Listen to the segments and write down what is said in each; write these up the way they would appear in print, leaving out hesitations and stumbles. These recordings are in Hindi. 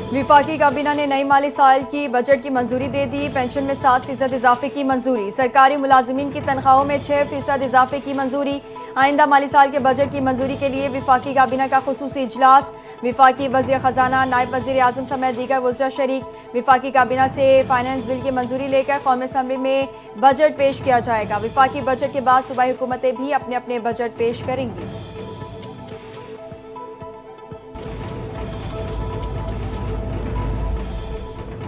विफाकी काबीना ने नई माली साल की बजट की मंजूरी दे दी। पेंशन में 7% इजाफे की मंजूरी। सरकारी मुलाजिमीन की तनख्वाहों में 6% इजाफे की मंजूरी। आइंदा माली साल के बजट की मंजूरी के लिए विफाकी काबीना का खुसूसी इजलास। विफाकी वज़ीर ख़जाना, नायब वज़ीर आज़म समेत दीगर वज़रा शरीक। विफाकी काबीना से फाइनेंस बिल की मंजूरी लेकर कौमी असम्बली में बजट पेश किया जाएगा। विफाकी बजट के बाद सूबाई हुकूमतें भी अपने अपने बजट पेश करेंगी।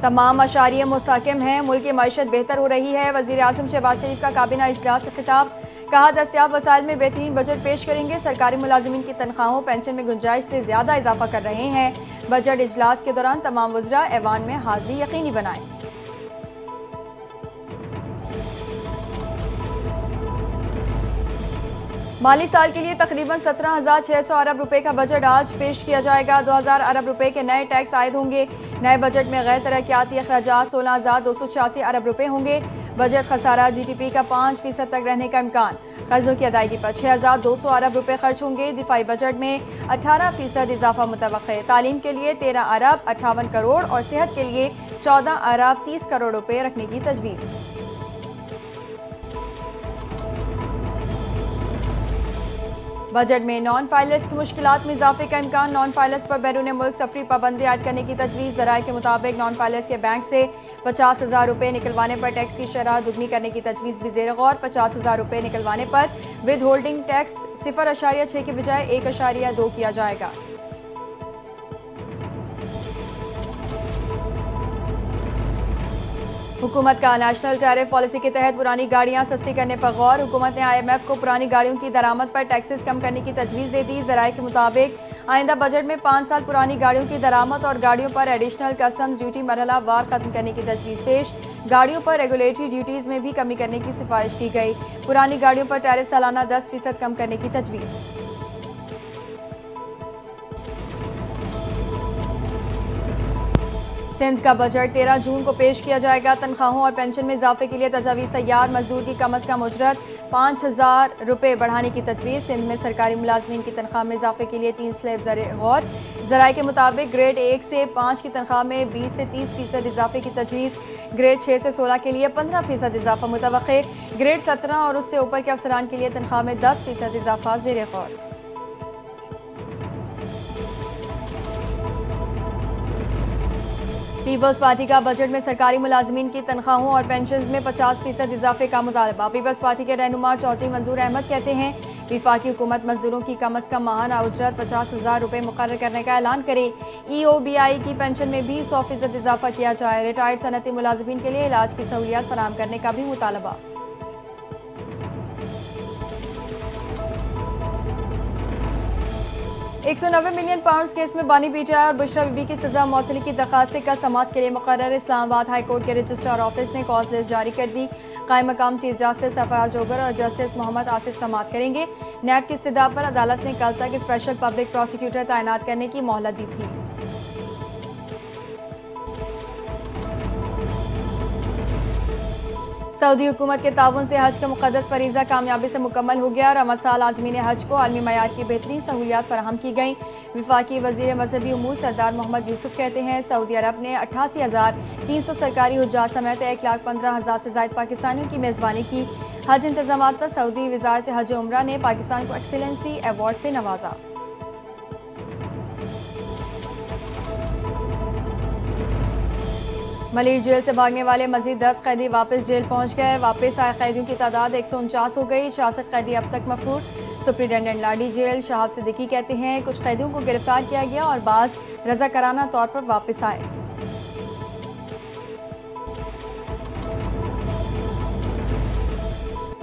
तमाम अशारिया मुस्तहकम हैं, मुल्क की मईशत बेहतर हो रही है। वज़ीर आज़म शहबाज शरीफ का काबीना इजलास से खिताब। कहा, दस्तियाब वसाइल में बेहतरीन बजट पेश करेंगे। सरकारी मुलाजिमीन की तनख्वाहों पेंशन में गुंजाइश से ज़्यादा इजाफा कर रहे हैं। बजट इजलास के दौरान तमाम वज़रा ऐवान में हाजिरी यकीनी बनाएं। माली साल के लिए तकरीबन 17,600 अरब रुपए का बजट आज पेश किया जाएगा। 2,000 अरब रुपए के नए टैक्स आयद होंगे। नए बजट में गैर तरक्याती अखराजात 16,286 अरब रुपए होंगे। बजट खसारा GDP का 5% तक रहने का इम्कान। कर्जों की अदायगी पर 6,200 अरब रुपए खर्च होंगे। दिफाई बजट में 18% इजाफा मुतवक्के। तालीम के लिए 13 अरब 58 करोड़ और सेहत के लिए 14 अरब 30 करोड़ रुपए रखने की तजवीज़। बजट में नॉन फाइलर्स की मुश्किलात में इजाफे का इम्कान। नॉन फाइलर्स पर बैरून मुल्क सफरी पाबंदी आयद करने की तजवीज़। ज़राए के मुताबिक नॉन फाइलर्स के बैंक से 50,000 रुपये निकलवाने पर टैक्स की शरह दुगनी करने की तजवीज़ भी ज़ेर गौर। 50,000 रुपये निकलवाने पर विद होल्डिंग टैक्स 0.6 की बजाय 1.2 किया जाएगा। हुकूमत का नेशनल टैरिफ पॉलिसी के तहत पुरानी गाड़ियां सस्ती करने पर गौर। हुकूमत ने IMF को पुरानी गाड़ियों की दरामद पर टैक्सेस कम करने की तजवीज़ दे दी। ज़राए के मुताबिक आइंदा बजट में 5 साल पुरानी गाड़ियों की दरामद और गाड़ियों पर एडिशनल कस्टम्स ड्यूटी मरहला वार खत्म करने की तजवीज़ पेश। गाड़ियों पर रेगुलेटरी ड्यूटीज़ में भी कमी करने की सिफारिश की गई। पुरानी गाड़ियों पर टैरिफ सालाना 10% कम करने की तजवीज़। सिंध का बजट 13 जून को पेश किया जाएगा। तनख्वाहों और पेंशन में इजाफे के लिए तजावीज़ तैयार। मजदूर की कम अज़ कम उजरत 5,000 रुपये बढ़ाने की तजवीज़। सिंध में सरकारी मुलाजमीन की तनख्वाह में इजाफे के लिए 3 स्लैब गौर। ज़राए के मुताबिक ग्रेड 1 से 5 की तनख्वाह में 20 से 30% इजाफे की तजवीज़। ग्रेड 6 से 16 के लिए 15% इजाफा मुतवक्के। ग्रेड 17 और उससे ऊपर के अफसरान के लिए तनख्वाह में 10% इजाफा ज़ेर गौर। पीपल्स पार्टी का बजट में सरकारी मुलाजमीन की तनख्वाहों और पेंशन में 50% इजाफे का मुतालबा। पीपल्स पार्टी के रहनुमा चौधरी मंजूर अहमद कहते हैं, विफाकी हुकूमत मजदूरों की कम अज़ कम माहाना उजरत 50,000 रुपये मुकर्रर करने का ऐलान करे। EOBI की पेंशन में भी 100% इजाफा किया जाए। रिटायर्ड सनती मुलाजमीन के लिए इलाज की सहूलियत फराहम करने का भी मुतालबा। 190 मिलियन पाउंड केस में बानी PTI और बुशरा बीबी की सजा मौतली की दरखास्तें कल समाअत के लिए मुकर्रर। इस्लामाबाद हाई कोर्ट के रजिस्ट्रार ऑफिस ने कॉज लिस्ट जारी कर दी। कायम मकाम चीफ जस्टिस सफाज जोगर और जस्टिस मोहम्मद आसिफ समाअत करेंगे। नैब की इस्तदा पर अदालत ने कल तक स्पेशल पब्लिक प्रोसिक्यूटर तैनात करने की मोहलत दी थी। सऊदी हुकूमत के ताउन से हज का मुक़द्दस फरीज़ा कामयाबी से मुकम्मल हो गया और अमसाल आज़मीन हज को आलमी मयार की बेहतरीन सहूलियात फराहम की गई। विफाकी वज़ीर मजहबी उमूर सरदार मोहम्मद यूसुफ कहते हैं, सऊदी अरब ने 88,300 सरकारी हुज्जाज समेत 1,15,000 से ज़ायद पाकिस्तानियों की मेज़बानी की। हज इंतज़ामात पर सऊदी वज़ारत हज उम्रा ने पाकिस्तान को एक्सीलेंसी अवार्ड से नवाजा। मलिर जेल से भागने वाले मजीद 10 कैदी वापस जेल पहुंच गए। वापस आए कैदियों की तादाद 149 हो गई। 66 कैदी अब तक मफरूर। सुप्रिटेंडेंट लाडी जेल शहाब सिद्दीकी कहते हैं, कुछ कैदियों को गिरफ्तार किया गया और बाज रज़ाकाराना तौर पर वापस आए।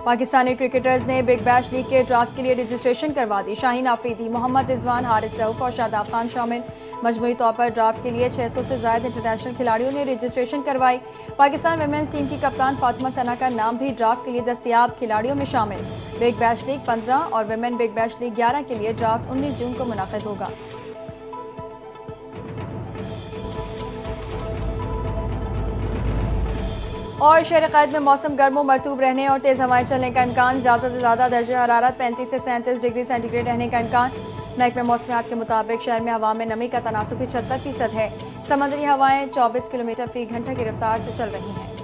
पाकिस्तानी क्रिकेटर्स ने बिग बैश लीग के ड्राफ्ट के लिए रजिस्ट्रेशन करवा दी। शाहीन आफरीदी, मोहम्मद रिजवान, हारिस रऊफ और शादाब खान शामिल। मजमूई तौर पर ड्राफ्ट के लिए 600 से ज़ायद इंटरनेशनल खिलाड़ियों ने रजिस्ट्रेशन करवाई। पाकिस्तान वुमेन्स टीम की कप्तान फातिमा सना का नाम भी ड्राफ्ट के लिए दस्तयाब खिलाड़ियों में शामिल। बिग बैश लीग 15 और वुमेन बिग बैश लीग 11 के लिए ड्राफ्ट 19 जून को मुनाकिद होगा। और शहर क़ैद में मौसम गर्म व मरतूब रहने और तेज़ हवाएं चलने का इम्कान। ज़्यादा से ज़्यादा दर्जा हरारत 35 से 37 डिग्री सेंटीग्रेड रहने का इम्कान। महकमे मौसमियात के मुताबिक शहर में हवा में नमी का तनासुब 76% है। समुद्री हवाएं 24 किलोमीटर फी घंटा की रफ्तार से चल रही हैं।